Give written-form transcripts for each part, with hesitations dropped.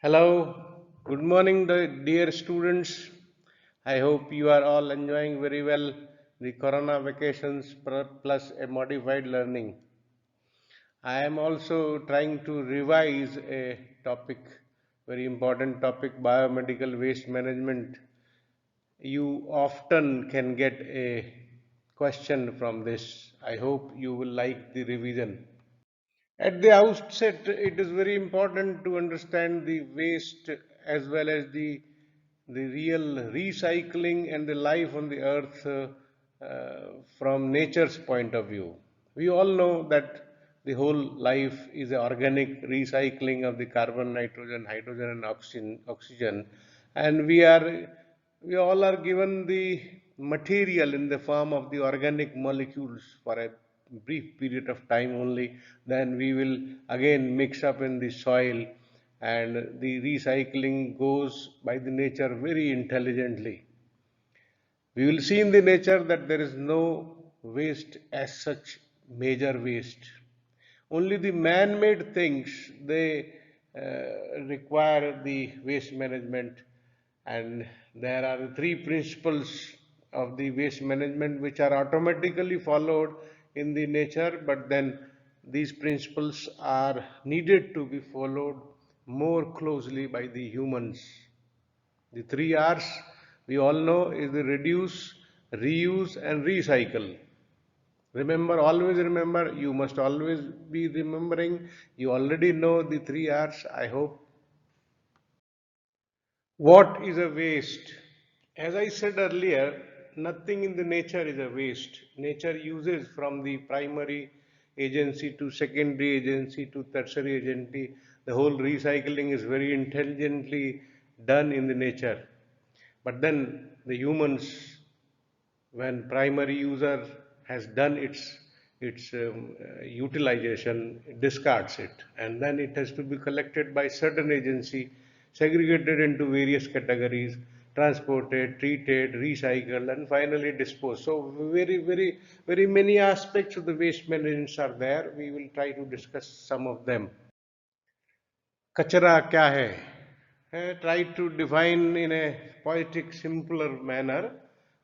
Hello, good morning, dear students. I hope you are all enjoying very well the corona vacations plus a modified learning. I am also trying to revise a topic, very important topic, biomedical waste management. You often can get a question from this. I hope you will like the revision. At the outset, it is very important to understand the waste as well as the real recycling and the life on the earth from nature's point of view. We all know that the whole life is a organic recycling of the carbon, nitrogen, hydrogen, and oxygen, and we all are given the material in the form of the organic molecules for a brief period of time only. Then we will again mix up in the soil, and the recycling goes by the nature very intelligently. We will see in the nature that there is no waste as such, major waste. Only the man-made things, they require the waste management, and there are three principles of the waste management which are automatically followed in the nature, but then these principles are needed to be followed more closely by the humans. The three R's we all know is the reduce, reuse, and recycle. Remember, always remember, you must always be remembering. You already know the three R's, I hope. What is a waste? As I said earlier, nothing in the nature is a waste. Nature uses from the primary agency to secondary agency to tertiary agency. The whole recycling is very intelligently done in the nature. But then the humans, when primary user has done its utilization, it discards it, and then it has to be collected by certain agency, segregated into various categories, transported, treated, recycled, and finally disposed. So very many aspects of the waste management are there. We will try to discuss some of them. कचरा क्या है try to define in a poetic simpler manner.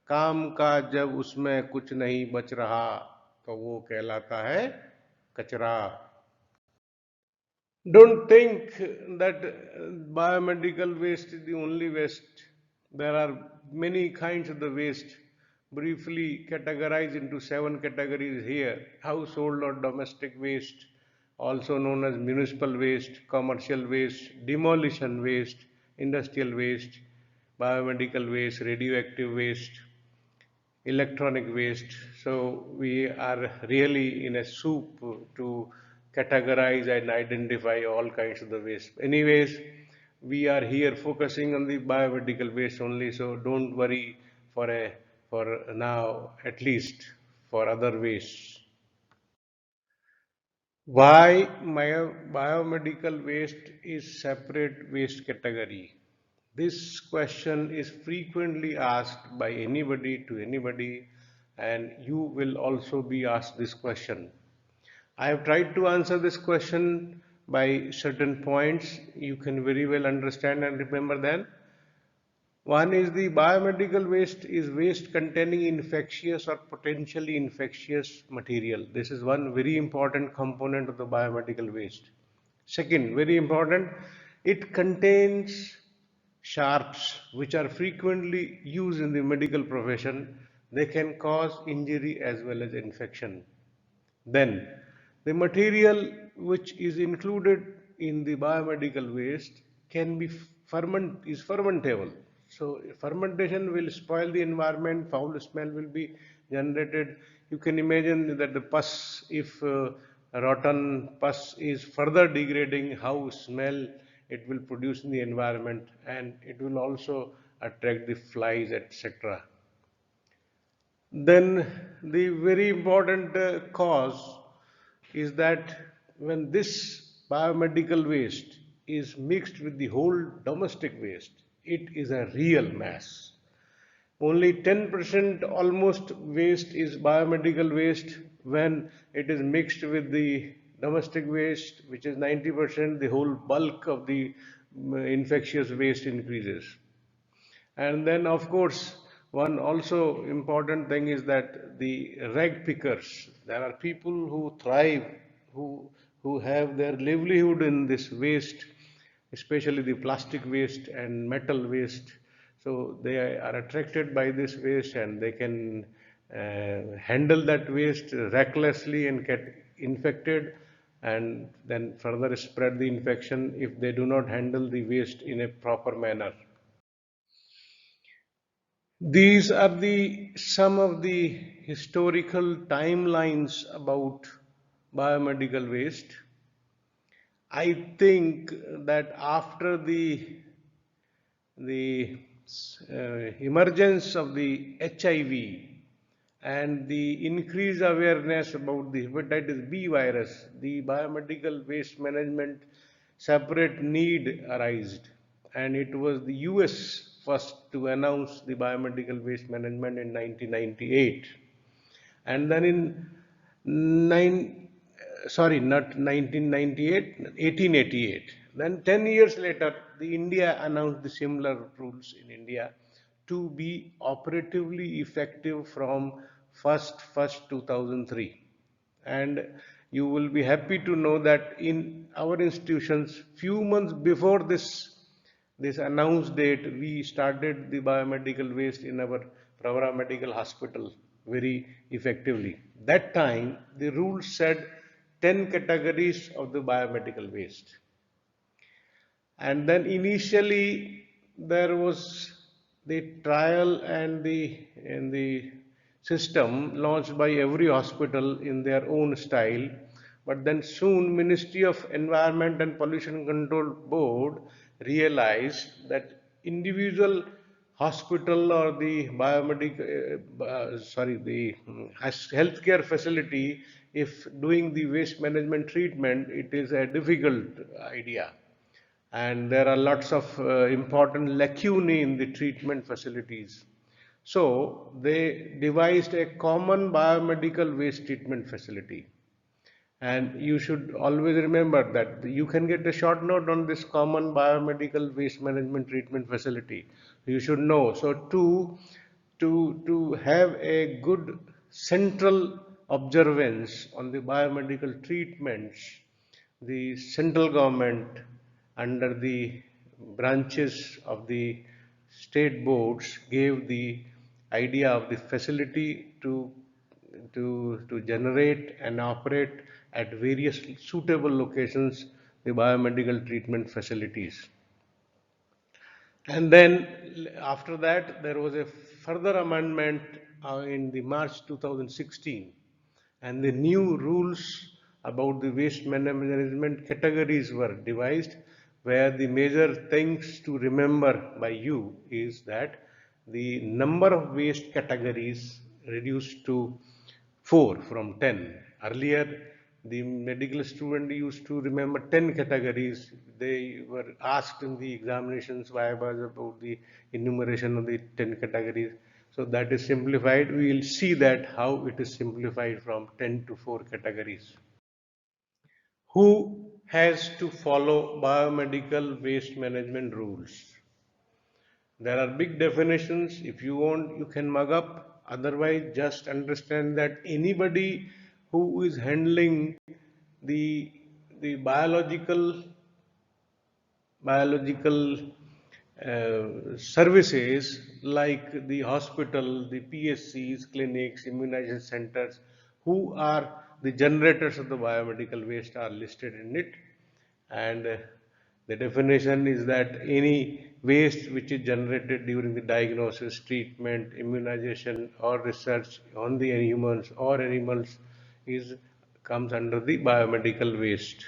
काम का जब उसमें कुछ नहीं बच रहा तो वो कहलाता है कचरा. Don't think that biomedical waste is the only waste. There are many kinds of the waste, briefly categorized into 7 categories here. Household or domestic waste, also known as municipal waste, commercial waste, demolition waste, industrial waste, biomedical waste, radioactive waste, electronic waste. So we are really in a soup to categorize and identify all kinds of the waste. Anyways, we are here focusing on the biomedical waste only, so don't worry for now, at least for other wastes. Why biomedical waste is separate waste category? This question is frequently asked by anybody to anybody, and you will also be asked this question. I have tried to answer this question by certain points you can very well understand and remember then. One is the biomedical waste is waste containing infectious or potentially infectious material. This is one very important component of the biomedical waste. Second, very important, it contains sharps which are frequently used in the medical profession. They can cause injury as well as infection. Then, the material which is included in the biomedical waste can be is fermentable. So fermentation will spoil the environment, foul smell will be generated. You can imagine that the pus, if rotten pus is further degrading, how smell it will produce in the environment, and it will also attract the flies, etc. Then the very important cause is that when this biomedical waste is mixed with the whole domestic waste, it is a real mass. Only 10% almost waste is biomedical waste. When it is mixed with the domestic waste, which is 90%, the whole bulk of the infectious waste increases. And then, of course, one also important thing is that the rag pickers, there are people who thrive, who, who have their livelihood in this waste, especially the plastic waste and metal waste. So they are attracted by this waste and they can handle that waste recklessly and get infected and then further spread the infection if they do not handle the waste in a proper manner. These are the some of the historical timelines about biomedical waste. I think that after the emergence of the HIV and the increased awareness about the hepatitis B virus, the biomedical waste management separate need arose, and it was the US first to announce the biomedical waste management in 1998. And then in nine, sorry, not 1998, 1888. Then 10 years later, the India announced the similar rules in India to be operatively effective from 1st 2003. And you will be happy to know that in our institutions, few months before this announced date, we started the biomedical waste in our Pravara Medical Hospital very effectively. That time, the rules said 10 categories of the biomedical waste. And then initially there was the trial and the system launched by every hospital in their own style. But then soon Ministry of Environment and Pollution Control Board realized that individual hospital or the healthcare facility, if doing the waste management treatment, it is a difficult idea and there are lots of important lacunae in the treatment facilities. So they devised a common biomedical waste treatment facility. And you should always remember that you can get a short note on this common biomedical waste management treatment facility. You should know. So to have a good central observance on the biomedical treatments, the central government under the branches of the state boards gave the idea of the facility to generate and operate at various suitable locations the biomedical treatment facilities. And then after that, there was a further amendment in the March 2016, and the new rules about the waste management categories were devised, where the major things to remember by you is that the number of waste categories reduced to 4 from 10. Earlier, the medical student used to remember 10 categories. They were asked in the examinations why was about the enumeration of the 10 categories. So that is simplified. We will see that how it is simplified from 10 to 4 categories. Who has to follow biomedical waste management rules? There are big definitions. If you want, you can mug up. Otherwise, just understand that anybody who is handling the the biological services like the hospital, the PSCs, clinics, immunization centers, who are the generators of the biomedical waste are listed in it. And the definition is that any waste which is generated during the diagnosis, treatment, immunization, or research on the humans or animals is comes under the biomedical waste.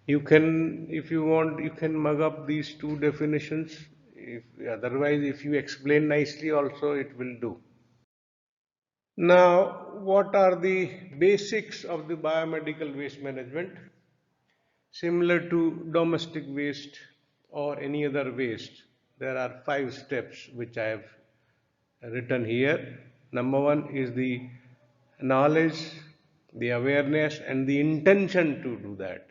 You can, if you want, you can mug up these two definitions. If, otherwise, if you explain nicely also, it will do. Now, what are the basics of the biomedical waste management? Similar to domestic waste or any other waste, there are 5 steps which I have written here. Number 1 is the knowledge, the awareness, and the intention to do that.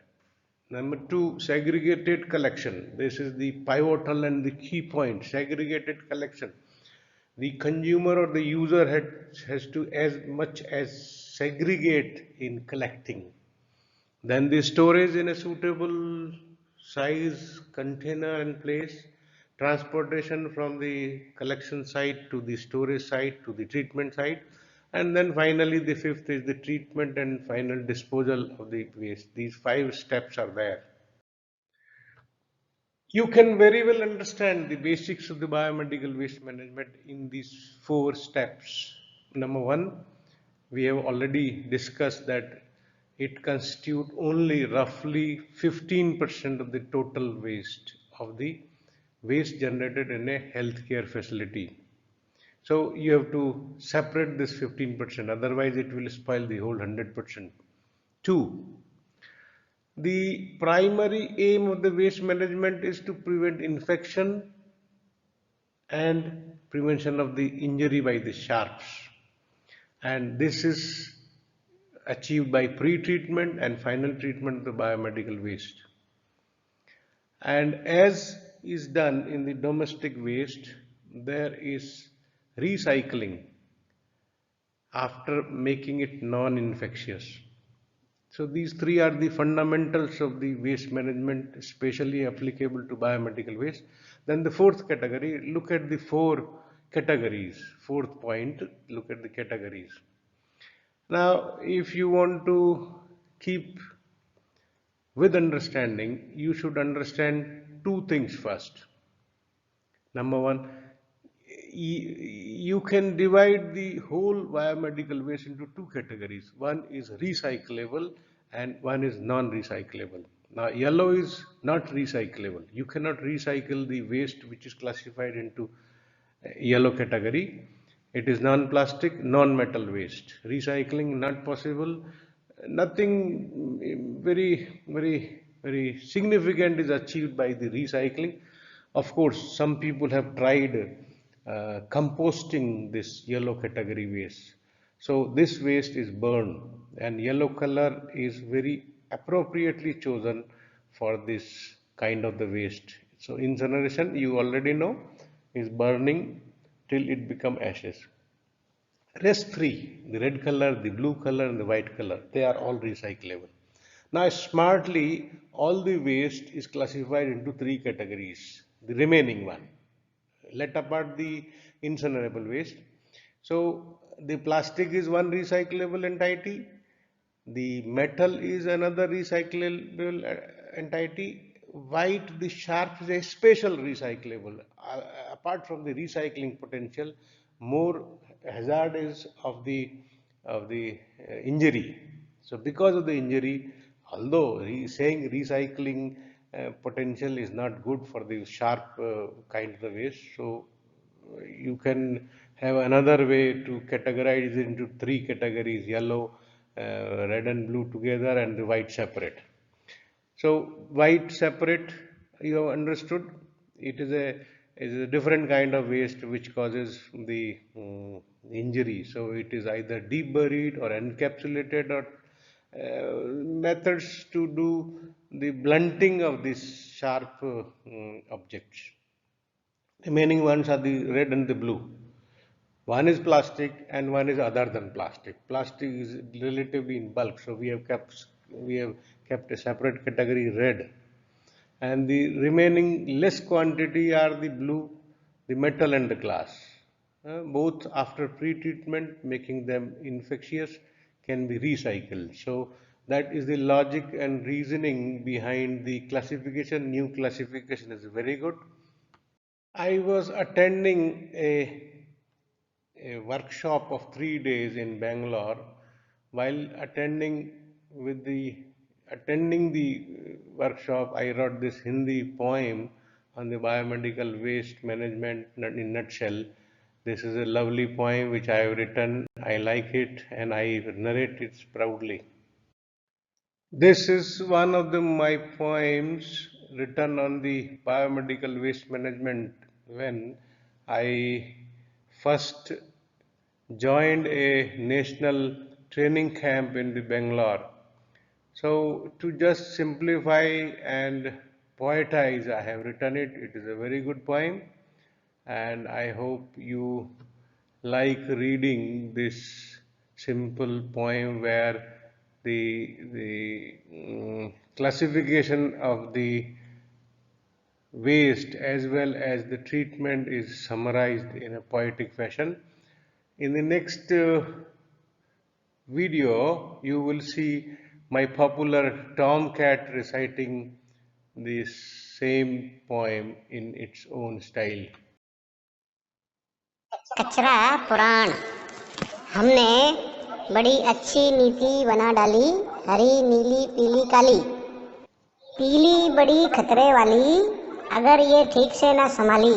Number two, segregated collection. This is the pivotal and the key point. Segregated collection. The consumer or the user has to as much as segregate in collecting. Then the storage in a suitable size, container and place, transportation from the collection site to the storage site to the treatment site, and then finally the fifth is the treatment and final disposal of the waste. These five steps are there. You can very well understand the basics of the biomedical waste management in these four steps. Number one, we have already discussed that it constitutes only roughly 15% of the total waste of the waste generated in a healthcare facility. So you have to separate this 15%, otherwise it will spoil the whole 100%. Two, the primary aim of the waste management is to prevent infection and prevention of the injury by the sharps. And this is achieved by pre-treatment and final treatment of the biomedical waste. And as is done in the domestic waste, there is recycling after making it non-infectious. So these three are the fundamentals of the waste management, especially applicable to biomedical waste. Then the fourth category, look at the four categories. Fourth point, look at the categories. Now, if you want to keep with understanding, you should understand two things first. Number one, you can divide the whole biomedical waste into two categories. One is recyclable and one is non-recyclable. Now, yellow is not recyclable. You cannot recycle the waste which is classified into yellow category. It is non-plastic, non-metal waste. Recycling not possible. Nothing very significant is achieved by the recycling. Of course, some people have tried composting this yellow category waste. So this waste is burned, and yellow color is very appropriately chosen for this kind of the waste. So incineration, you already know, is burning till it become ashes. Rest three, the red color, the blue color, and the white color, they are all recyclable. Now, smartly, all the waste is classified into three categories. The remaining one, let apart the incinerable waste. So, the plastic is one recyclable entity, the metal is another recyclable entity. White, the sharp is a special recyclable. Apart from the recycling potential, more hazard is of the injury. So because of the injury, although saying recycling potential is not good for the sharp kind of the waste, so you can have another way to categorize it into three categories: yellow, red and blue together, and the white separate. So white separate, you have understood. It is a different kind of waste which causes the injury. So it is either deep buried or encapsulated, or methods to do the blunting of these sharp objects. Remaining ones are the red and the blue. One is plastic and one is other than plastic. Plastic is relatively in bulk, so we have kept a separate category red, and the remaining less quantity are the blue, the metal and the glass. Both after pre-treatment, making them infectious, can be recycled. So that is the logic and reasoning behind the classification. New classification is very good. I was attending a workshop of 3 days in Bangalore. While attending the workshop, I wrote this Hindi poem on the biomedical waste management in nutshell. This is a lovely poem which I have written. I like it and I narrate it proudly. This is one of my poems written on the biomedical waste management when I first joined a national training camp in the Bangalore. So to just simplify and poetize, I have written it. It is a very good poem, and I hope you like reading this simple poem where the classification of the waste as well as the treatment is summarized in a poetic fashion. In the next video, you will see my popular tomcat reciting the same poem in its own style. कचरा पुराण हमने बड़ी अच्छी नीति बना डाली, हरी नीली पीली काली। पीली बड़ी खतरे वाली, अगर ये ठीक से ना संभाली,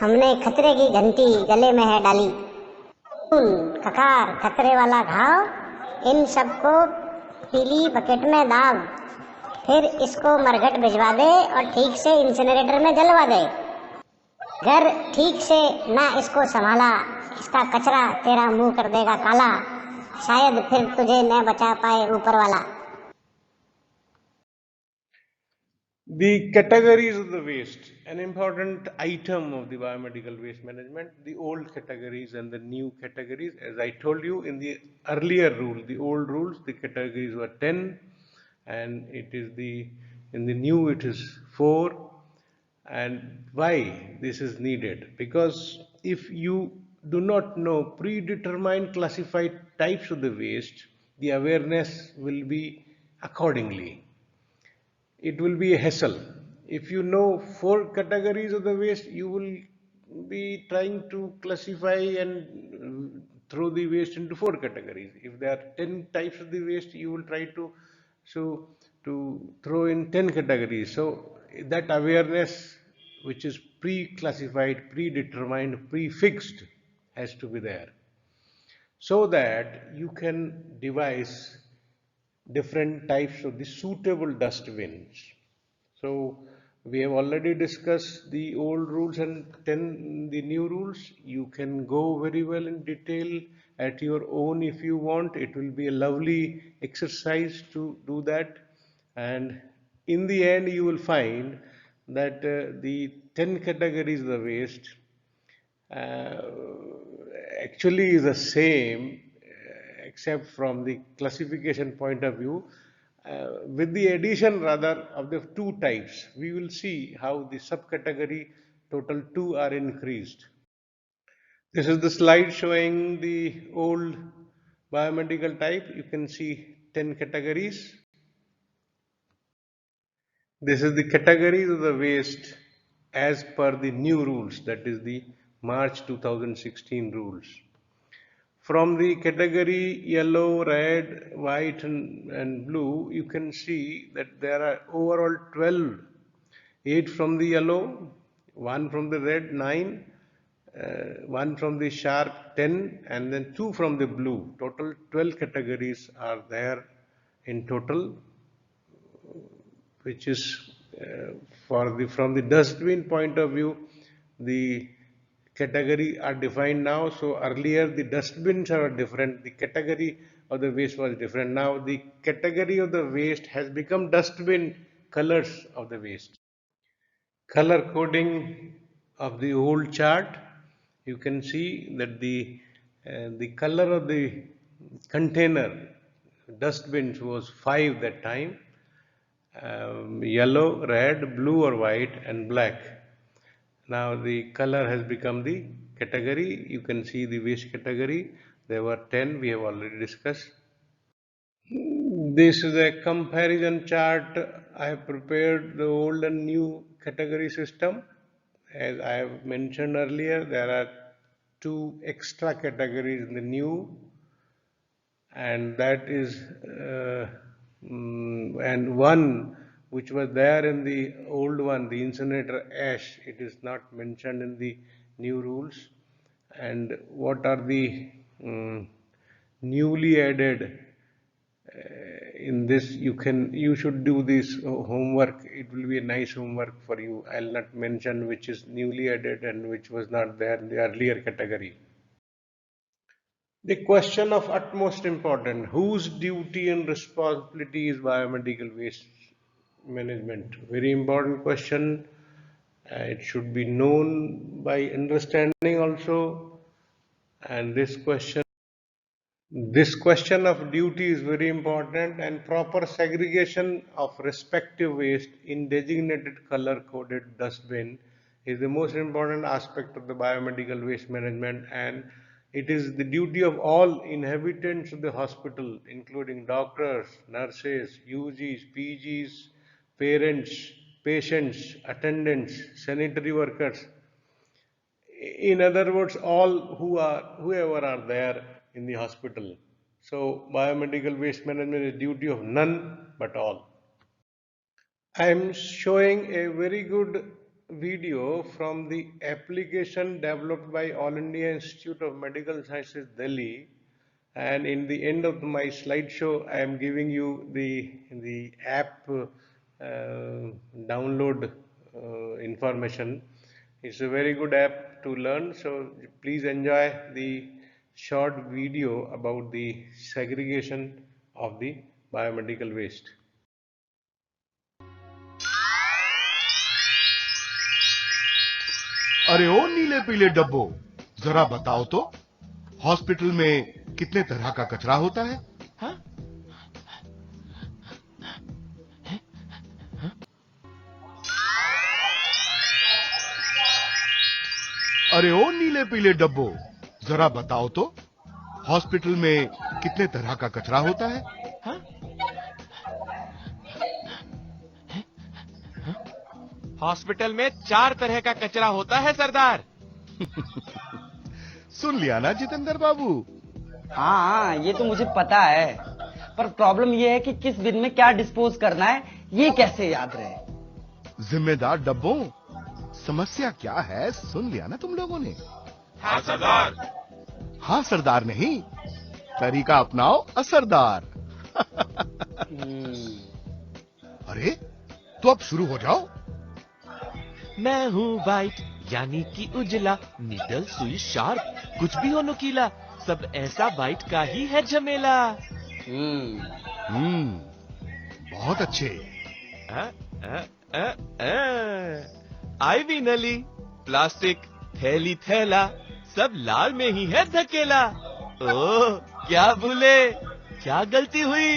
हमने खतरे की घंटी गले में है डाली। खून, ककार, खतरे वाला घाव, इन सबको पीली बकेट में दाब, फिर इसको मरघट भिजवा दे और ठीक से इंसिनरेटर में जलवा दे। घर ठीक से ना इसको संभाला, इसका कचरा तेरा मुंह कर देगा काला, शायद फिर तुझे न बचा पाए ऊपर वाला। The categories of the waste, an important item of the biomedical waste management, the old categories and the new categories. As I told you in the earlier rule, the old rules, the categories were 10, and in the new it is 4. And why this is needed? Because if you do not know predetermined classified types of the waste, the awareness will be accordingly. It will be a hassle. If you know 4 categories of the waste, you will be trying to classify and throw the waste into 4 categories. If there are 10 types of the waste, you will try to so to throw in 10 categories. So that awareness, which is pre-classified, predetermined, prefixed, has to be there, so that you can devise different types of the suitable dustbins. So we have already discussed the old rules and 10 the new rules. You can go very well in detail at your own if you want. It will be a lovely exercise to do that, and in the end you will find that the 10 categories of the waste uh, actually is the same, except from the classification point of view, with the addition rather of the 2 types. We will see how the subcategory total 2 are increased. This is the slide showing the old biomedical type. You can see 10 categories. This is the categories of the waste as per the new rules, that is the March 2016 rules. From the category yellow, red, white and blue, you can see that there are overall 12, 8 from the yellow, 1 from the red, 9, 1 from the sharp, 10, and then 2 from the blue. Total 12 categories are there in total, which is from the dustbin point of view, the category are defined now. So earlier the dustbins are different, the category of the waste was different. Now the category of the waste has become dustbin colors of the waste. Color coding of the old chart, you can see that the color of the container dustbins was 5 that time, yellow, red, blue or white and black. Now the color has become the category. You can see the waste category. There were 10, we have already discussed. This is a comparison chart. I have prepared the old and new category system. As I have mentioned earlier, there are 2 extra categories in the new, and that is and one which was there in the old one, the incinerator ash. It is not mentioned in the new rules. And what are the newly added in this? You should do this homework. It will be a nice homework for you. I'll not mention which is newly added and which was not there in the earlier category. The question of utmost importance: whose duty and responsibility is biomedical waste management? Very important question. It should be known by understanding also. And this question of duty is very important, and proper segregation of respective waste in designated color coded dustbin is the most important aspect of the biomedical waste management, and it is the duty of all inhabitants of the hospital, including doctors, nurses, UGs, PGs, parents, patients, attendants, sanitary workers, in other words, all whoever are there in the hospital. So biomedical waste management is duty of none but all. I am showing a very good video from the application developed by All India Institute of Medical Sciences, Delhi. And in the end of my slideshow, I am giving you the app download information. It's a very good app to learn. So please enjoy the short video about the segregation of the biomedical waste. अरे ओ नीले पीले डब्बो, जरा बताओ तो hospital में कितने तरह का कचरा होता है? हा? अरे ओ नीले पीले डब्बो, जरा बताओ तो हॉस्पिटल में कितने तरह का कचरा होता है? हा? हॉस्पिटल में 4 तरह का कचरा होता है सरदार। सुन लिया ना जितेंद्र बाबू? हाँ, ये तो मुझे पता है, पर प्रॉब्लम ये है कि किस बिन में क्या डिस्पोज करना है, ये कैसे याद रहे? जिम्मेदार डब्बों, समस्या क्या है सुन लिया ना तुम लोगों ने? हाँ सरदार। हाँ सरदार नहीं, तरीका अपनाओ असरदार। अरे तो अब शुरू हो जाओ। मैं हूँ वाइट यानी कि उजला, निडल सुई शार्प, कुछ भी हो नुकीला, सब ऐसा वाइट का ही है झमेला। बहुत अच्छे। आईवी नली, प्लास्टिक, थैली थैला, सब लाल में ही है धकेला। ओह क्या भूले, क्या गलती हुई,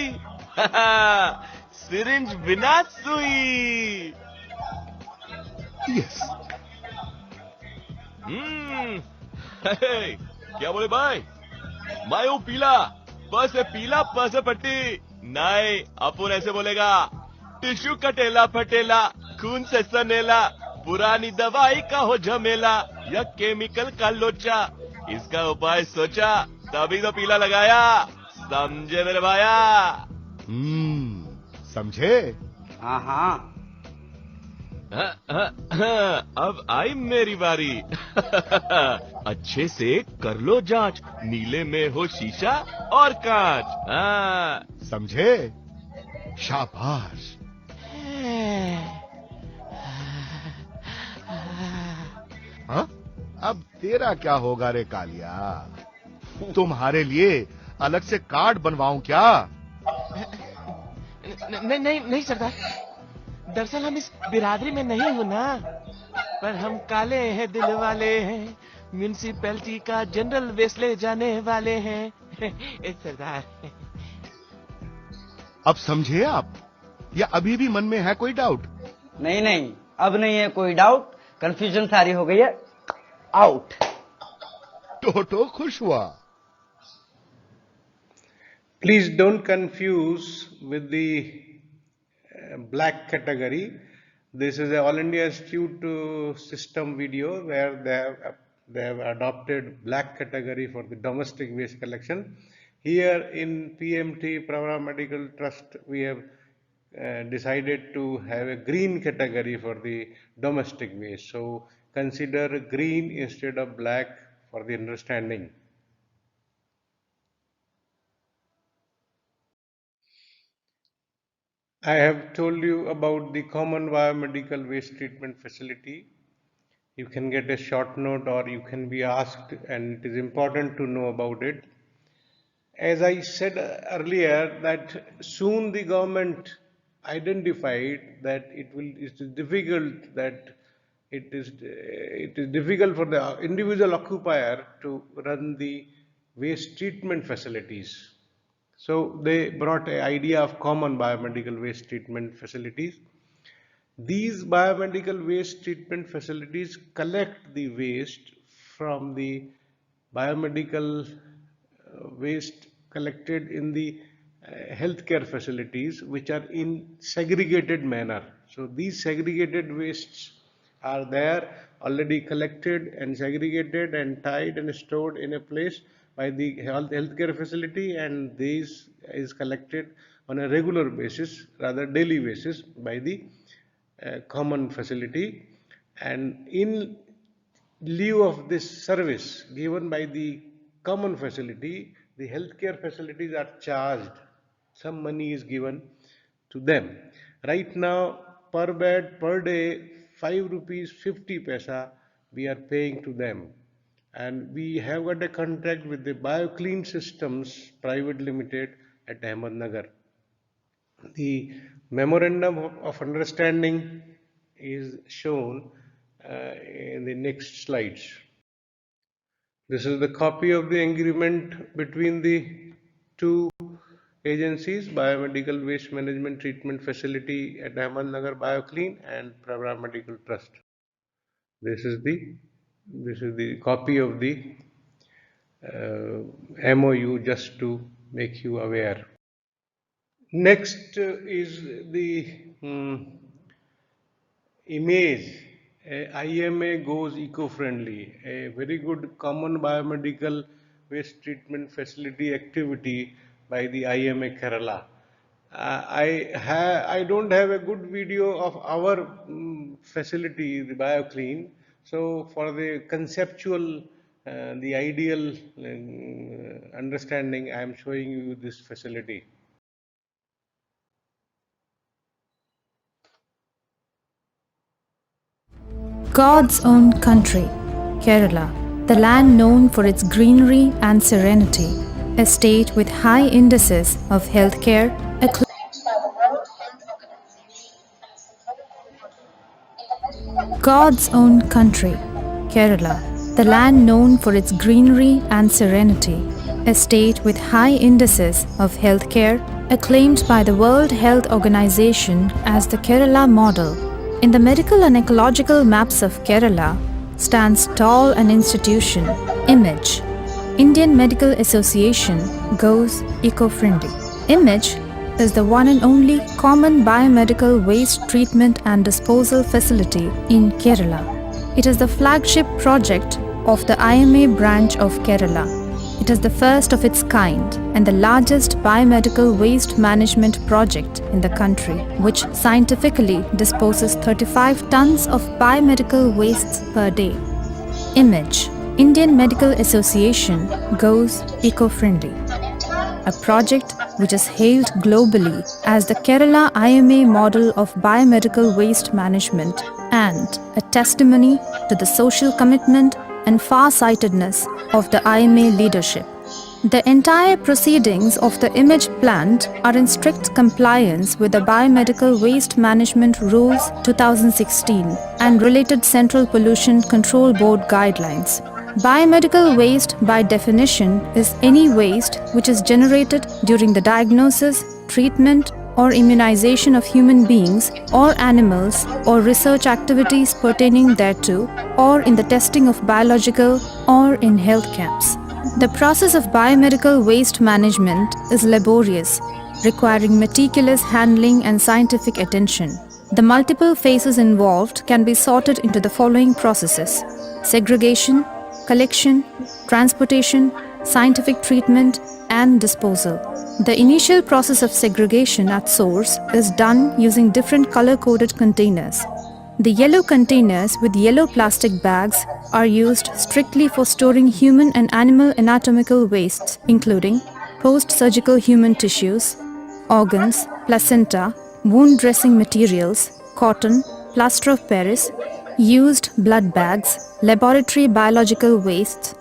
सिरिंज बिना सुई। यस। क्या बोले भाई? मायो पीला, प से पीला, प से पट्टी। नहीं, अपुन ऐसे बोलेगा, टिश्यू कटेला फटेला, खून से सनेला, पुरानी दवाई का हो झमेला, या केमिकल का लोचा, इसका उपाय सोचा, तभी तो पीला लगाया। समझे मेरे भाया? समझे? हाँ हाँ। अब आई मेरी बारी। अच्छे से कर लो जांच, नीले में हो शीशा और कांच। समझे? शाबाश। हाँ? अब तेरा क्या होगा रे कालिया? तुम्हारे लिए अलग से कार्ड बनवाऊं क्या? नहीं नहीं नहीं सरदार, दरअसल हम इस बिरादरी में नहीं हूं ना, पर हम काले हैं दिल वाले हैं, म्यूनिसिपैलिटी का जनरल वेस्ट ले जाने वाले हैं। सरदार। अब समझे आप, या अभी भी मन में है कोई डाउट? नहीं नहीं, अब नहीं है कोई डाउट, कंफ्यूजन सारी हो गई है आउट। टोटो खुश हुआ। Please don't confuse with the black category. This is a All India Institute system video where they have adopted black category for the domestic waste collection. Here in PMT, Pravara Medical Trust, we have decided to have a green category for the domestic waste. So consider green instead of black for the understanding. I have told you about the common biomedical waste treatment facility. You can get a short note or you can be asked, and it is important to know about it. as I said earlier, that soon the government identified that it is difficult for the individual occupier to run the waste treatment facilities. So they brought an idea of common biomedical waste treatment facilities. These biomedical waste treatment facilities collect the waste from the biomedical waste collected in the healthcare facilities, which are in segregated manner. So these segregated wastes are there already collected and segregated and tied and stored in a place by the healthcare facility, and these is collected on a regular basis, rather daily basis, by the common facility. And in lieu of this service given by the common facility, the healthcare facilities are charged. Some money is given to them. Right now, per bed per day, 5 rupees 50 paisa we are paying to them. And we have got a contract with the BioClean Systems Private Limited at Ahmednagar. The memorandum of understanding is shown in the next slides. This is the copy of the agreement between the two agencies, Biomedical Waste Management Treatment Facility at Ahmednagar BioClean and Pravra Medical Trust. This is the copy of the MOU, just to make you aware. Next is the image. IMA goes eco-friendly, a very good common biomedical waste treatment facility activity by the IMA Kerala. I don't have a good video of our facility, the BioClean. So for the conceptual, the ideal understanding, I am showing you this facility. God's own country, Kerala, the land known for its greenery and serenity, a state with high indices of healthcare, God's own country, Kerala, the land known for its greenery and serenity, a state with high indices of healthcare, acclaimed by the World Health Organization as the Kerala model. In the medical and ecological maps of Kerala stands tall an institution, IMAGE. Indian Medical Association goes eco-friendly. IMAGE is the one and only common biomedical waste treatment and disposal facility in Kerala. It is the flagship project of the IMA branch of Kerala. It is the first of its kind and the largest biomedical waste management project in the country, which scientifically disposes 35 tons of biomedical wastes per day. IMAGE, Indian Medical Association goes eco-friendly. A project which is hailed globally as the Kerala IMA model of biomedical waste management and a testimony to the social commitment and far-sightedness of the IMA leadership. The entire proceedings of the IMAGE plant are in strict compliance with the Biomedical Waste Management Rules 2016 and related Central Pollution Control Board guidelines. Biomedical waste, by definition, is any waste which is generated during the diagnosis, treatment, or immunization of human beings or animals or research activities pertaining thereto, or in the testing of biological or in health camps. The process of biomedical waste management is laborious, requiring meticulous handling and scientific attention. The multiple phases involved can be sorted into the following processes: segregation, collection, transportation, scientific treatment, and disposal. The initial process of segregation at source is done using different color-coded containers. The yellow containers with yellow plastic bags are used strictly for storing human and animal anatomical wastes, including post-surgical human tissues, organs, placenta, wound dressing materials, cotton, plaster of Paris, used blood bags, laboratory biological wastes,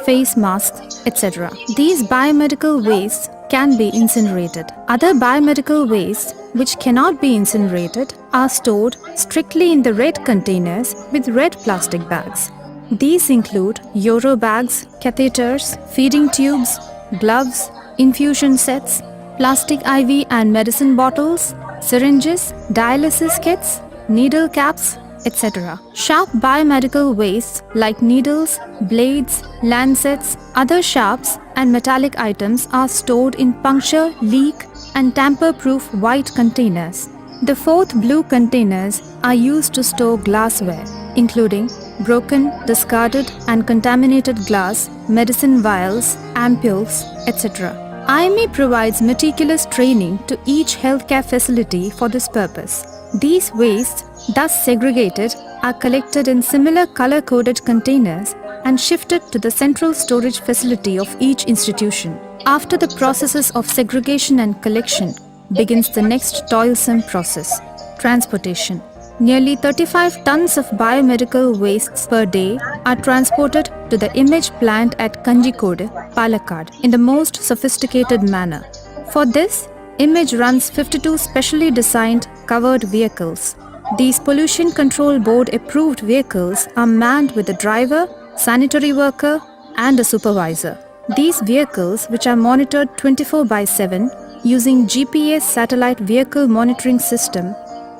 face masks, etc. These biomedical wastes can be incinerated. Other biomedical wastes which cannot be incinerated are stored strictly in the red containers with red plastic bags. These include Euro bags, catheters, feeding tubes, gloves, infusion sets, plastic IV and medicine bottles, syringes, dialysis kits, needle caps, etc. Sharp biomedical wastes like needles, blades, lancets, other sharps and metallic items are stored in puncture, leak and tamper-proof white containers. The fourth blue containers are used to store glassware, including broken, discarded and contaminated glass, medicine vials, ampules, etc. IME provides meticulous training to each healthcare facility for this purpose. These wastes, thus segregated, are collected in similar color-coded containers and shifted to the central storage facility of each institution. After the processes of segregation and collection begins the next toilsome process, transportation. Nearly 35 tons of biomedical wastes per day are transported to the image plant at Kanjikode, Palakkad, in the most sophisticated manner. For this, Image runs 52 specially designed covered vehicles. These Pollution Control Board approved vehicles are manned with a driver, sanitary worker and a supervisor. These vehicles, which are monitored 24/7 using GPS satellite vehicle monitoring system,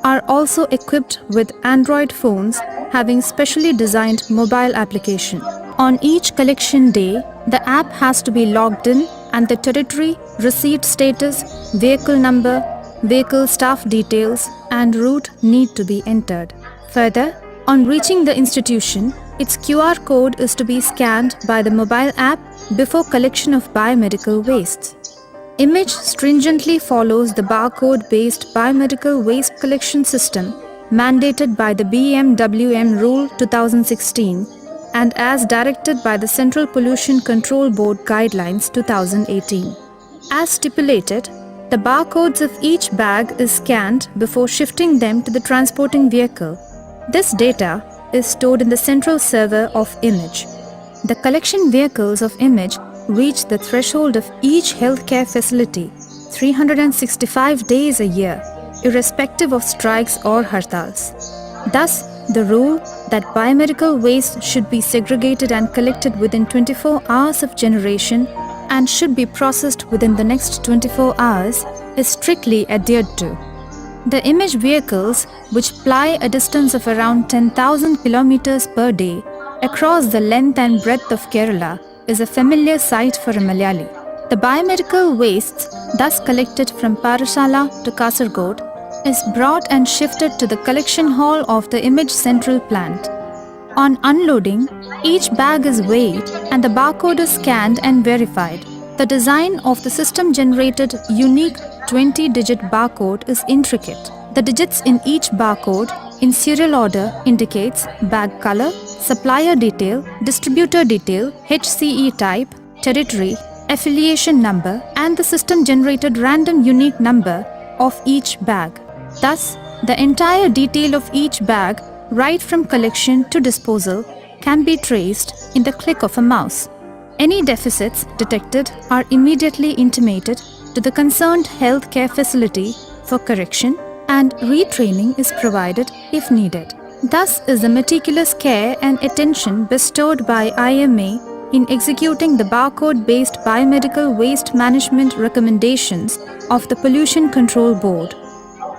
are also equipped with Android phones having specially designed mobile application. On each collection day, the app has to be logged in and the territory, receipt status, vehicle number, vehicle staff details and route need to be entered. Further, on reaching the institution, its QR code is to be scanned by the mobile app before collection of biomedical wastes. Image stringently follows the barcode-based biomedical waste collection system mandated by the Bmwm Rule 2016 and as directed by the Central Pollution Control Board Guidelines 2018. As stipulated, the barcodes of each bag is scanned before shifting them to the transporting vehicle. This data is stored in the central server of Image. The collection vehicles of Image reach the threshold of each healthcare facility 365 days a year, irrespective of strikes or hartals. Thus, the rule that biomedical waste should be segregated and collected within 24 hours of generation and should be processed within the next 24 hours is strictly adhered to. The Image vehicles, which ply a distance of around 10,000 kilometers per day across the length and breadth of Kerala, is a familiar sight for a Malayali. The biomedical wastes, thus collected from Parashala to Kasargod, is brought and shifted to the collection hall of the Image Central Plant. On unloading, each bag is weighed and the barcode is scanned and verified. The design of the system-generated unique 20-digit barcode is intricate. The digits in each barcode in serial order indicates bag color, supplier detail, distributor detail, HCE type, territory, affiliation number and the system-generated random unique number of each bag. Thus, the entire detail of each bag, right from collection to disposal, can be traced in the click of a mouse. Any deficits detected are immediately intimated to the concerned healthcare facility for correction and retraining is provided if needed. Thus is the meticulous care and attention bestowed by IMA in executing the barcode-based biomedical waste management recommendations of the Pollution Control Board.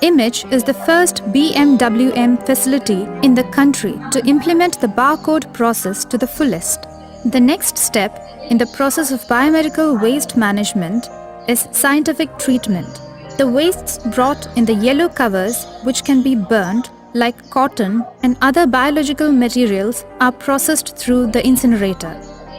Image is the first Bmwm facility in the country to implement the barcode process to the fullest. The next step in the process of biomedical waste management is scientific treatment. The wastes brought in the yellow covers, which can be burned, like cotton and other biological materials, are processed through the incinerator.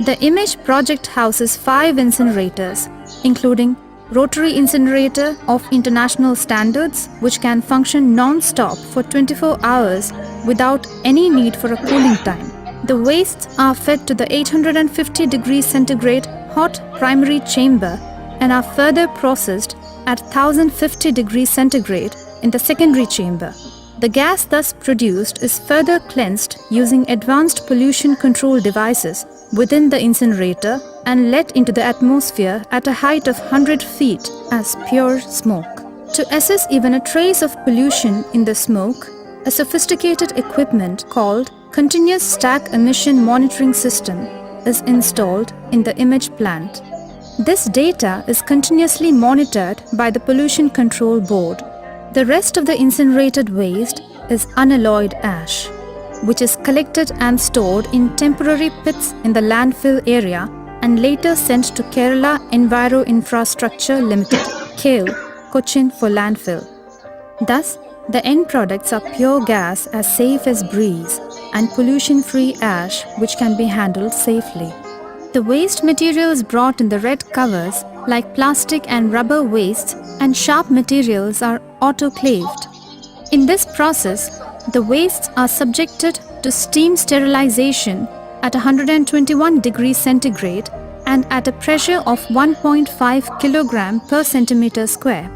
The Image project houses 5 incinerators, including rotary incinerator of international standards, which can function non-stop for 24 hours without any need for a cooling time. The wastes are fed to the 850 degrees centigrade hot primary chamber and are further processed at 1050 degrees centigrade in the secondary chamber. The gas thus produced is further cleansed using advanced pollution control devices within the incinerator and let into the atmosphere at a height of 100 feet as pure smoke. To assess even a trace of pollution in the smoke, a sophisticated equipment called Continuous Stack Emission Monitoring System is installed in the image plant. This data is continuously monitored by the Pollution Control Board. The rest of the incinerated waste is unalloyed ash, which is collected and stored in temporary pits in the landfill area and later sent to Kerala Enviro Infrastructure Limited, KEL, Cochin for landfill. Thus, the end products are pure gas as safe as breeze and pollution-free ash which can be handled safely. The waste materials brought in the red covers like plastic and rubber wastes and sharp materials are autoclaved. In this process, the wastes are subjected to steam sterilization at 121 degrees centigrade and at a pressure of 1.5 kilogram per centimeter square.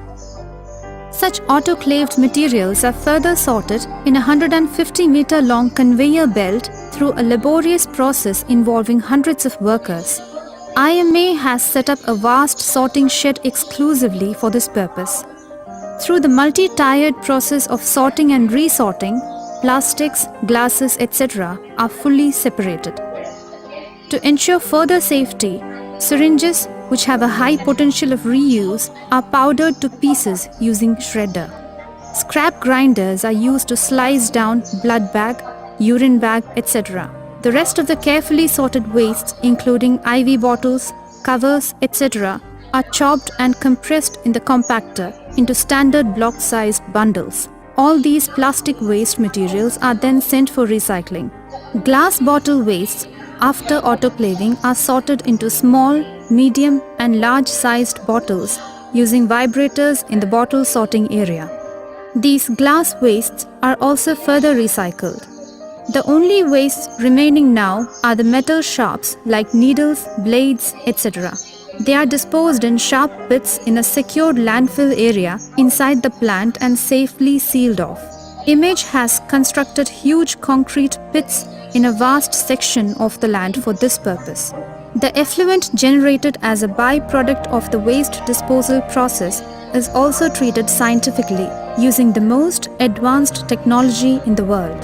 Such autoclaved materials are further sorted in a 150-meter long conveyor belt through a laborious process involving hundreds of workers. IMA has set up a vast sorting shed exclusively for this purpose. Through the multi-tiered process of sorting and resorting, plastics, glasses, etc. are fully separated. To ensure further safety, syringes, which have a high potential of reuse, are powdered to pieces using shredder. Scrap grinders are used to slice down blood bag, urine bag, etc. The rest of the carefully sorted wastes, including IV bottles, covers, etc., are chopped and compressed in the compactor into standard block-sized bundles. All these plastic waste materials are then sent for recycling. Glass bottle wastes, after autoclaving, are sorted into small, medium and large-sized bottles using vibrators in the bottle sorting area. These glass wastes are also further recycled. The only wastes remaining now are the metal sharps like needles, blades, etc. They are disposed in sharp pits in a secured landfill area inside the plant and safely sealed off. Image has constructed huge concrete pits in a vast section of the land for this purpose. The effluent generated as a byproduct of the waste disposal process is also treated scientifically using the most advanced technology in the world.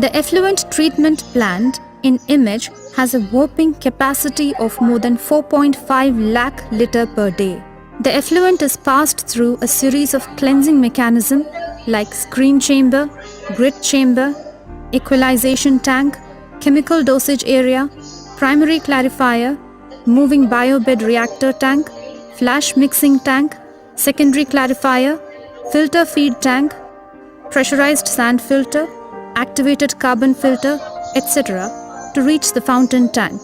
The effluent treatment plant in Image has a whopping capacity of more than 4.5 lakh litre per day. The effluent is passed through a series of cleansing mechanisms like screen chamber, grit chamber, equalization tank, chemical dosage area, primary clarifier, moving biobed reactor tank, flash mixing tank, secondary clarifier, filter feed tank, pressurized sand filter, activated carbon filter, etc. to reach the fountain tank.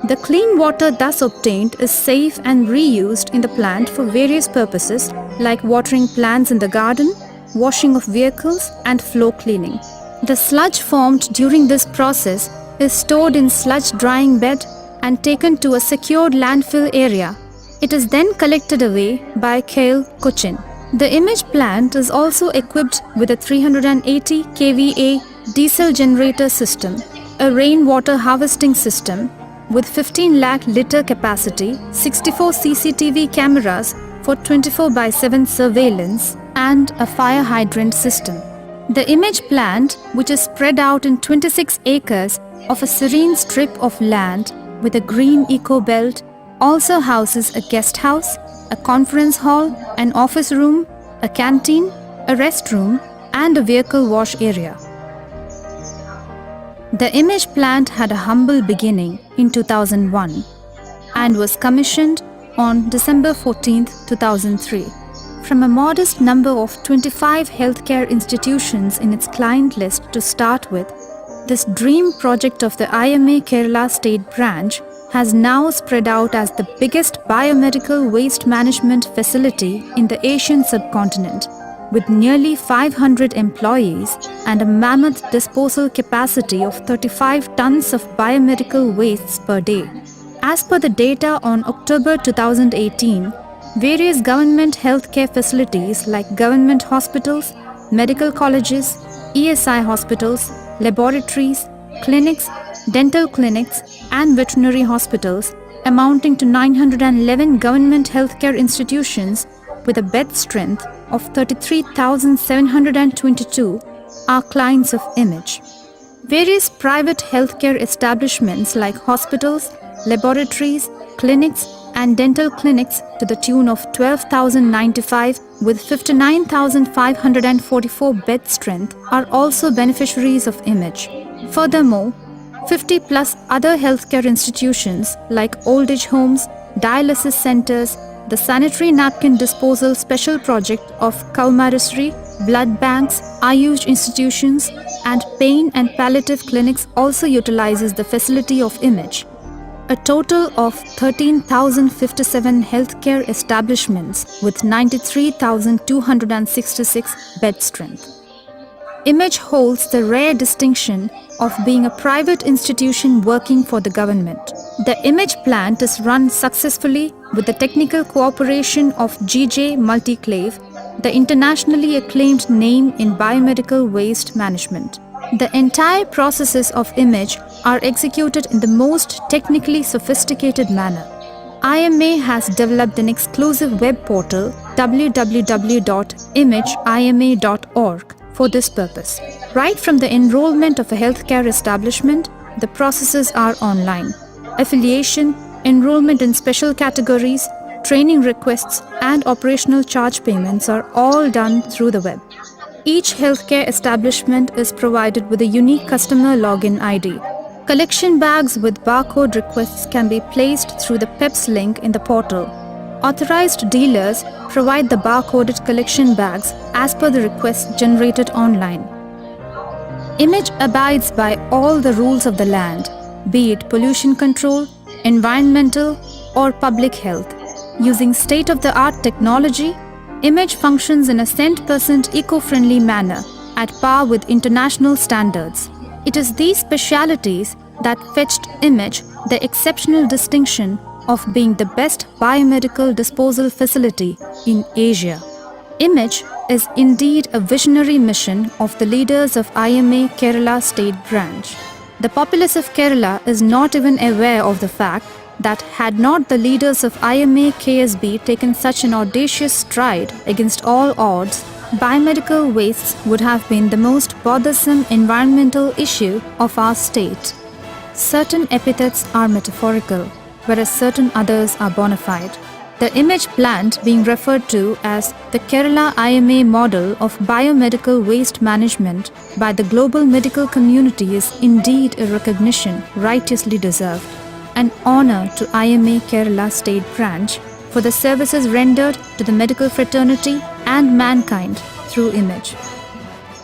The clean water thus obtained is safe and reused in the plant for various purposes like watering plants in the garden, washing of vehicles and floor cleaning. The sludge formed during this process is stored in sludge drying bed and taken to a secured landfill area. It is then collected away by KEL, Cochin. The Image plant is also equipped with a 380 kVA diesel generator system, a rainwater harvesting system with 15 lakh litre capacity, 64 CCTV cameras for 24/7 surveillance, and a fire hydrant system. The Image plant, which is spread out in 26 acres of a serene strip of land with a green eco belt, also houses a guest house, a conference hall, an office room, a canteen, a restroom, and a vehicle wash area. The Image plant had a humble beginning in 2001 and was commissioned on December 14, 2003. From a modest number of 25 healthcare institutions in its client list to start with, this dream project of the IMA Kerala State Branch has now spread out as the biggest biomedical waste management facility in the Asian subcontinent, with nearly 500 employees and a mammoth disposal capacity of 35 tons of biomedical wastes per day. As per the data on October 2018, various government healthcare facilities like government hospitals, medical colleges, ESI hospitals, laboratories, clinics, dental clinics, and veterinary hospitals, amounting to 911 government healthcare institutions with a bed strength of 33,722 are clients of Image. Various private healthcare establishments like hospitals, laboratories, clinics, and dental clinics to the tune of 12,095 with 59,544 bed strength are also beneficiaries of Image. Furthermore, 50 plus other healthcare institutions like old age homes, dialysis centers, the sanitary napkin disposal special project of Kaumarisri, blood banks, Ayush institutions, and pain and palliative clinics also utilizes the facility of Image. A total of 13,057 healthcare establishments with 93,266 bed strength. Image holds the rare distinction of being a private institution working for the government. The Image plant is run successfully with the technical cooperation of GJ Multiclave, the internationally acclaimed name in biomedical waste management. The entire processes of Image are executed in the most technically sophisticated manner. IMA has developed an exclusive web portal www.imagima.org for this purpose. Right from the enrollment of a healthcare establishment, the processes are online. Affiliation, enrollment in special categories, training requests, and operational charge payments are all done through the web. Each healthcare establishment is provided with a unique customer login ID. Collection bags with barcode requests can be placed through the PEPS link in the portal. Authorized dealers provide the barcoded collection bags as per the requests generated online. Image abides by all the rules of the land, be it pollution control, environmental, or public health. Using state-of-the-art technology, Image functions in a 100% eco-friendly manner at par with international standards. It is these specialities that fetched Image the exceptional distinction of being the best biomedical disposal facility in Asia. Image is indeed a visionary mission of the leaders of IMA Kerala State Branch. The populace of Kerala is not even aware of the fact that had not the leaders of IMA KSB taken such an audacious stride against all odds, biomedical wastes would have been the most bothersome environmental issue of our state. Certain epithets are metaphorical, whereas certain others are bona fide. The Image plant being referred to as the Kerala IMA model of biomedical waste management by the global medical community is indeed a recognition righteously deserved. An honor to IMA Kerala State Branch for the services rendered to the medical fraternity and mankind through Image.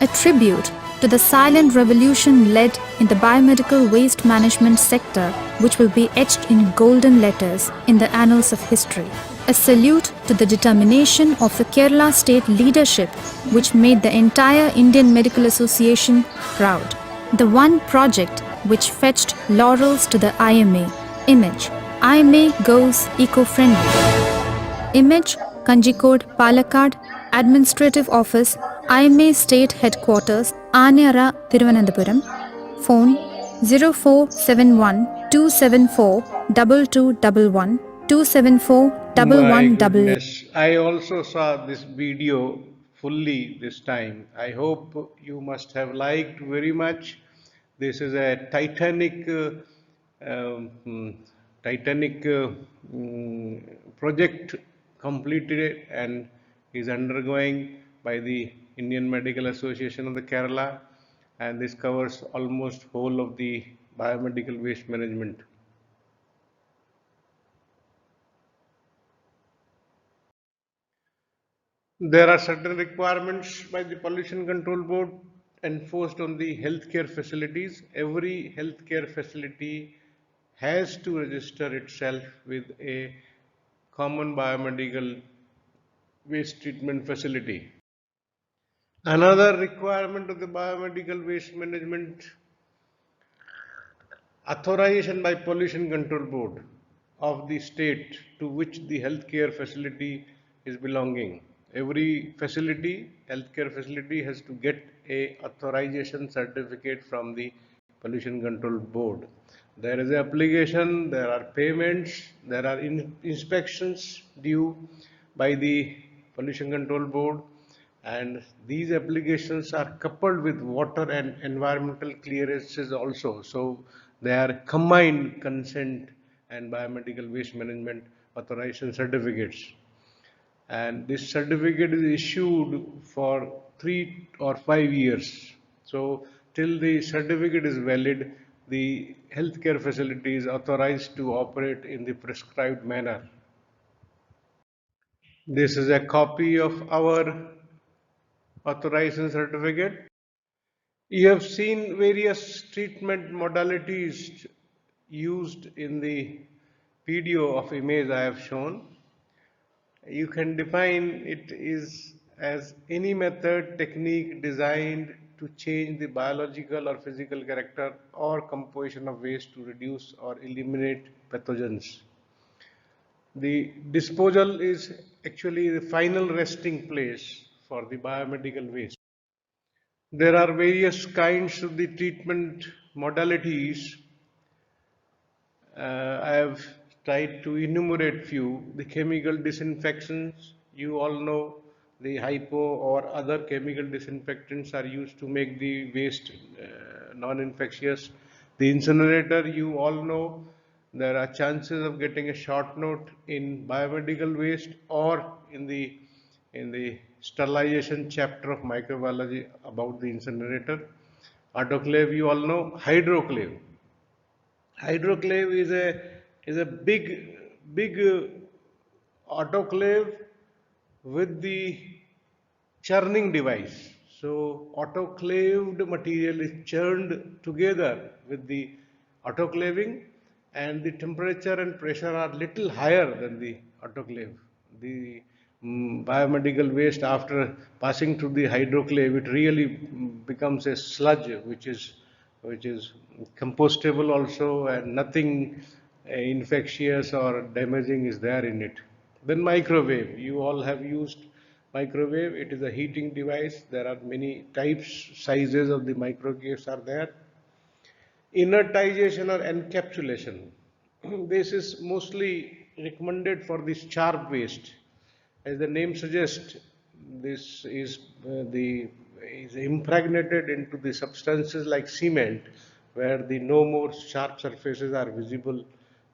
A tribute to the silent revolution led in the biomedical waste management sector, which will be etched in golden letters in the annals of history. A salute to the determination of the Kerala state leadership, which made the entire Indian Medical Association proud. The one project which fetched laurels to the IMA, Image. IMA goes eco-friendly. Image, Kanjikode, Palakkad, Administrative Office, IMA State Headquarters, Aniyara, Thiruvananthapuram. Phone 0471 274 2211 274 My 1188. goodness, I also saw this video fully this time. I hope you must have liked very much. This is a um, mm, Titanic project completed and is undergoing by the Indian Medical Association of the Kerala, and this covers almost whole of the biomedical waste management. There are certain requirements by the Pollution Control Board enforced on the healthcare facilities. Every healthcare facility has to register itself with a common biomedical waste treatment facility. Another requirement of the biomedical waste management authorization by Pollution Control Board of the state to which the healthcare facility is belonging. Every facility, healthcare facility has to get a authorization certificate from the Pollution Control Board. There is an application, there are payments, there are inspections due by the Pollution Control Board, and these applications are coupled with water and environmental clearances also. So they are combined consent and biomedical waste management authorization certificates, and this certificate is issued for 3 or 5 years. So till the certificate is valid, the healthcare facility is authorized to operate in the prescribed manner. This is a copy of our authorization certificate. You have seen various treatment modalities used in the video of image I have shown. You can define it is as any method, technique designed to change the biological or physical character or composition of waste to reduce or eliminate pathogens. The disposal is actually the final resting place for the biomedical waste. There are various kinds of the treatment modalities. I have tried to enumerate few. The chemical disinfectants, you all know the hypo or other chemical disinfectants are used to make the waste non-infectious. The incinerator, you all know there are chances of getting a short note in biomedical waste or in the sterilization chapter of microbiology about the incinerator. Autoclave, you all know. Hydroclave. Hydroclave is a big autoclave with the churning device. So autoclaved material is churned together with the autoclaving, and the temperature and pressure are little higher than the autoclave. The biomedical waste, after passing through the hydroclave, it really becomes a sludge which is compostable also, and nothing infectious or damaging is there in it. Then microwave, you all have used microwave. It is a heating device. There are many types, sizes of the microwaves are there. Inertization or encapsulation. This is mostly recommended for the sharp waste. As the name suggests, this is impregnated into the substances like cement, where the no more sharp surfaces are visible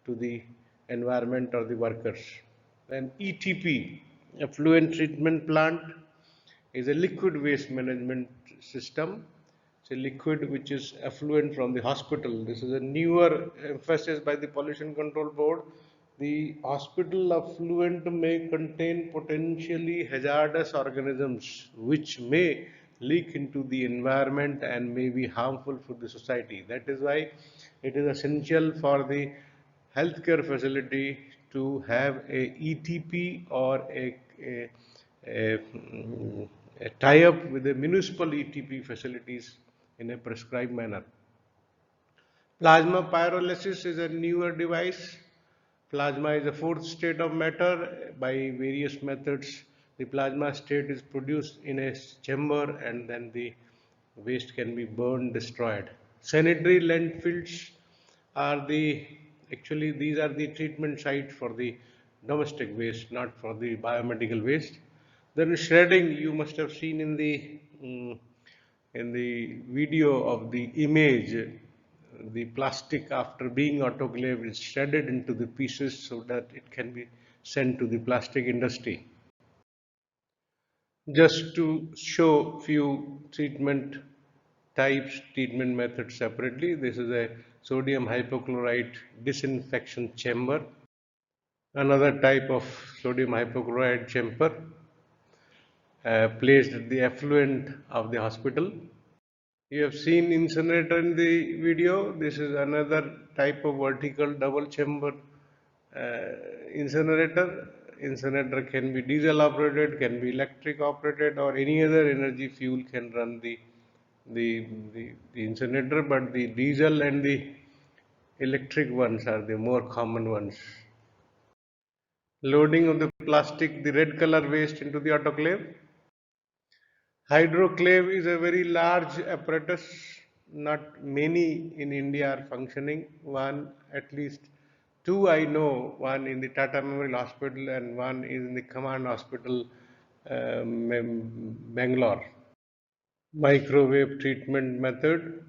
to the environment or the workers. Then ETP, effluent treatment plant, is a liquid waste management system. It's a liquid which is effluent from the hospital. This is a newer emphasis by the Pollution Control Board. The hospital effluent may contain potentially hazardous organisms which may leak into the environment and may be harmful for the society. That is why it is essential for the healthcare facility to have a ETP or a, a tie-up with the municipal ETP facilities in a prescribed manner. Plasma pyrolysis is a newer device. Plasma is a fourth state of matter. By various methods, the plasma state is produced in a chamber, and then the waste can be burned, destroyed. Sanitary landfills are actually these are the treatment sites for the domestic waste, not for the biomedical waste. Then shredding, you must have seen in the video of the image, the plastic after being autoclaved is shredded into the pieces so that it can be sent to the plastic industry. Just to show few treatment types, treatment methods separately, this is a sodium hypochlorite disinfection chamber. Another type of sodium hypochlorite chamber placed at the effluent of the hospital. You have seen incinerator in the video. This is another type of vertical double chamber incinerator. Incinerator can be diesel operated, can be electric operated, or any other energy fuel can run the incinerator, but the diesel and the electric ones are the more common ones. Loading of the plastic, the red color waste into the autoclave. Hydroclave is a very large apparatus not many in India are functioning. One, at least two I know, one in the Tata Memorial Hospital and one in the Command Hospital, Bangalore. Microwave treatment method.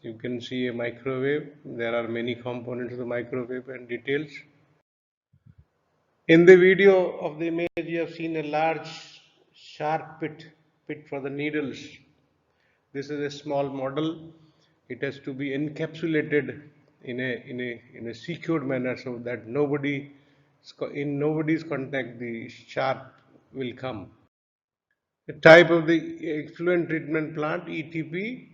You can see a microwave. There are many components of the microwave and details. In the video of the image, you have seen a large sharp pit for the needles. This is a small model. It has to be encapsulated in a secured manner so that in nobody's contact the sharp will come. The type of the effluent treatment plant (ETP)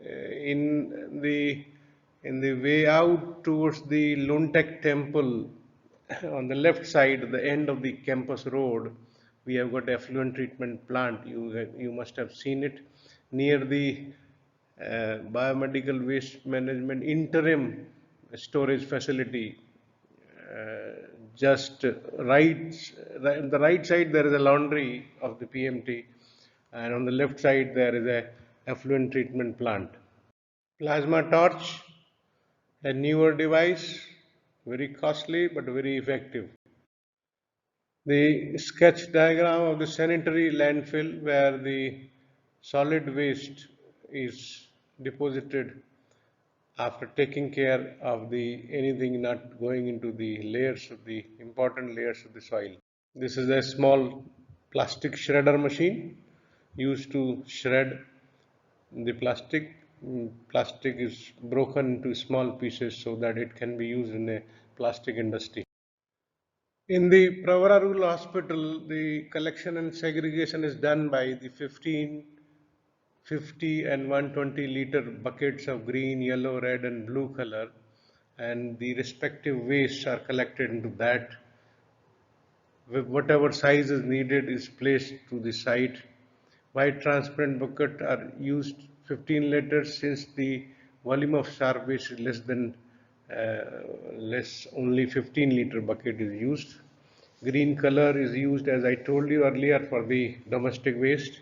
in the way out towards the Lontek temple on the left side, the end of the campus road, we have got effluent treatment plant. You must have seen it near the biomedical waste management interim storage facility. Just on the right side there is a laundry of the PMT, and on the left side there is a effluent treatment plant. Plasma torch, a newer device, very costly but very effective. The sketch diagram of the sanitary landfill where the solid waste is deposited after taking care of the anything not going into the layers of the important layers of the soil. This is a small plastic shredder machine used to shred the plastic. Plastic is broken into small pieces so that it can be used in a plastic industry. In the Pravara Rural Hospital, the collection and segregation is done by the 15, 50 and 120 liter buckets of green, yellow, red and blue color, and the respective wastes are collected into that. Whatever size is needed is placed to the site. White transparent bucket are used 15 liters since the volume of sharp waste is less, only 15 liter bucket is used. Green color is used, as I told you earlier, for the domestic waste.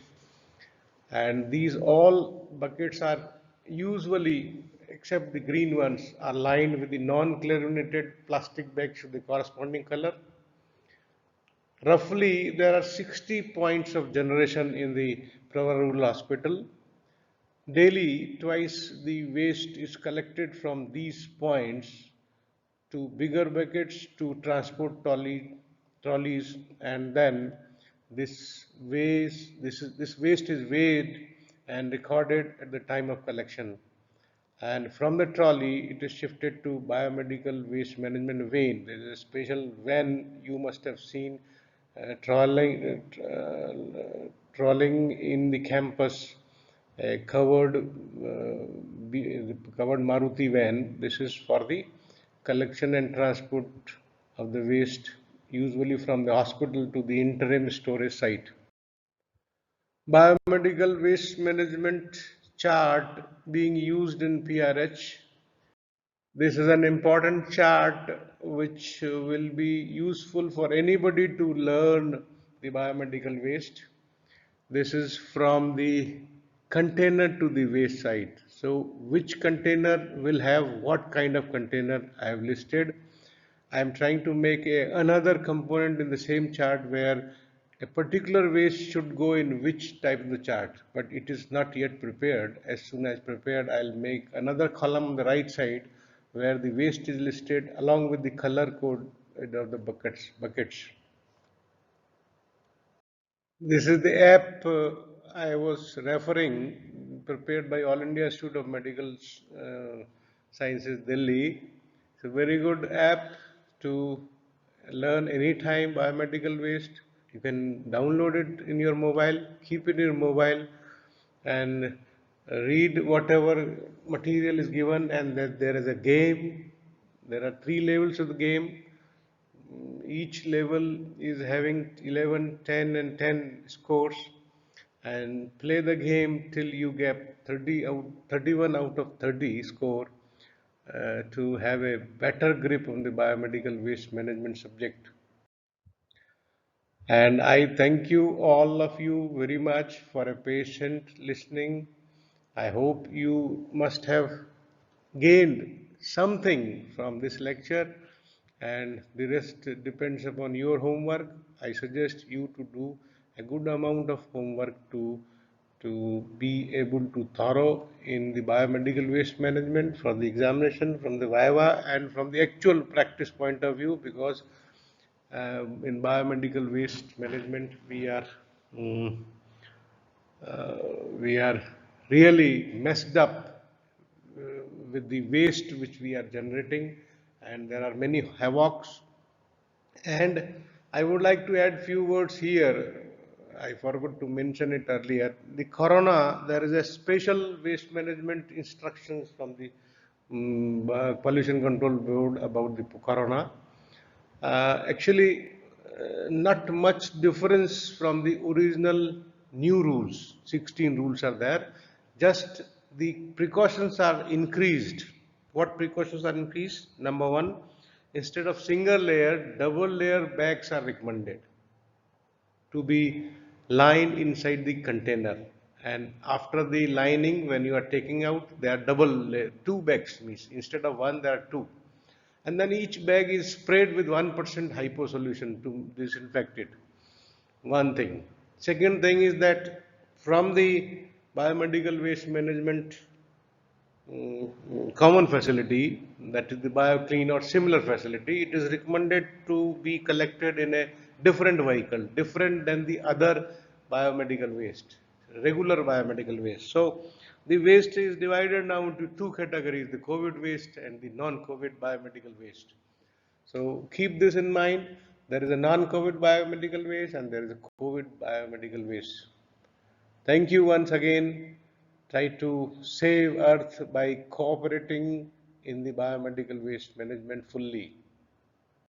And these all buckets are usually, except the green ones, are lined with the non-chlorinated plastic bags of the corresponding color. Roughly, there are 60 points of generation in the Pravara Rural Hospital. Daily, twice the waste is collected from these points to bigger buckets to transport trolleys, and then this waste is weighed and recorded at the time of collection. And from the trolley, it is shifted to biomedical waste management van. There is a special van you must have seen trolling in the campus, a covered Maruti van. This is for the collection and transport of the waste, usually from the hospital to the interim storage site. Biomedical waste management chart being used in PRH. This is an important chart which will be useful for anybody to learn the biomedical waste. This is from the container to the waste site. So which container will have what kind of container I have listed. I am trying to make another component in the same chart where a particular waste should go in which type of the chart, but it is not yet prepared. As soon as prepared, I'll make another column on the right side where the waste is listed along with the color code of the buckets. This is the app I was referring, prepared by All India Institute of Medical Sciences, Delhi. It's a very good app to learn anytime biomedical waste. You can download it in your mobile, keep it in your mobile, and read whatever material is given, and that there is a game. There are 3 levels of the game. Each level is having 11, 10 and 10 scores, and play the game till you get 31 out of 30 score to have a better grip on the biomedical waste management subject. And I thank you, all of you, very much for a patient listening. I hope you must have gained something from this lecture, and the rest depends upon your homework. I suggest you to do a good amount of homework to be able to thorough in the biomedical waste management for the examination from the viva and from the actual practice point of view, because in biomedical waste management mm, we are really messed up uh, with the waste which we are generating, and there are many havocs. And I would like to add few words here. I forgot to mention it earlier. The corona, there is a special waste management instructions from the pollution control board about the corona. Actually, not much difference from the original new rules. 16 rules are there. Just the precautions are increased. What precautions are increased? Number one, instead of single layer, double layer bags are recommended to be lined inside the container. And after the lining, when you are taking out, they are double layer, two bags means instead of one, there are two. And then each bag is sprayed with 1% hypo solution to disinfect it. One thing. Second thing is that from the biomedical waste management common facility, that is the BioClean or similar facility, it is recommended to be collected in a different vehicle, different than the other biomedical waste, regular biomedical waste. So the waste is divided now into two categories, the COVID waste and the non-COVID biomedical waste. So keep this in mind. There is a non-COVID biomedical waste and there is a COVID biomedical waste. Thank you once again. Try to save Earth by cooperating in the biomedical waste management fully.